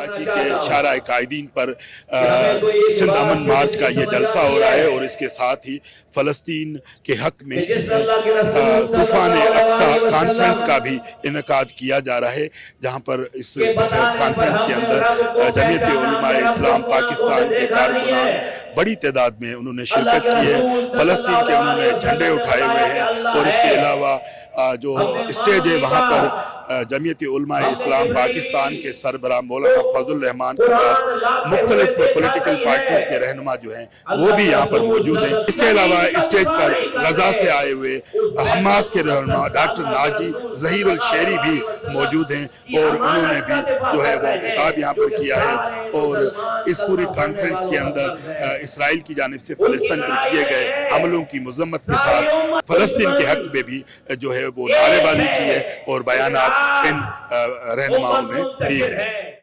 कराची के शारा कायदीन पर सिंध अमन मार्च का ये जलसा हो रहा है और इसके साथ ही फ़लस्तीन के हक में तूफ़ान अक्सा कॉन्फ्रेंस का भी इनेकाद किया जा रहा है, जहाँ पर इस कॉन्फ्रेंस के अंदर जमीयत उलमा इस्लाम पाकिस्तान के कारकुनान बड़ी तादाद में उन्होंने शिरकत की है। फ़लस्तीन के उन्होंने झंडे उठाए हुए हैं और इसके अलावा जो स्टेज है वहाँ पर जमीयत उलमा इस्लाम पाकिस्तान के सरबराह मौलाना फजल रहमान के साथ मुख्तलिफ पॉलिटिकल पार्टीज के रहनुमा जो हैं वो भी यहाँ पर मौजूद हैं। इसके अलावा स्टेज पर गजा से आए हुए हमास के रहनुमा डॉक्टर नाजी ज़हीरुल शेरी भी मौजूद हैं और उन्होंने भी जो है वो खिताब यहाँ पर किया है और इस पूरी कॉन्फ्रेंस के अंदर इसराइल की जानिब से फ़लस्तीन पर किए गए हमलों की मज़म्मत के साथ फ़लस्तीन के हक़ में भी जो है वो नारेबाजी की है और बयानात इन रहनुमाओं ने दिए हैं।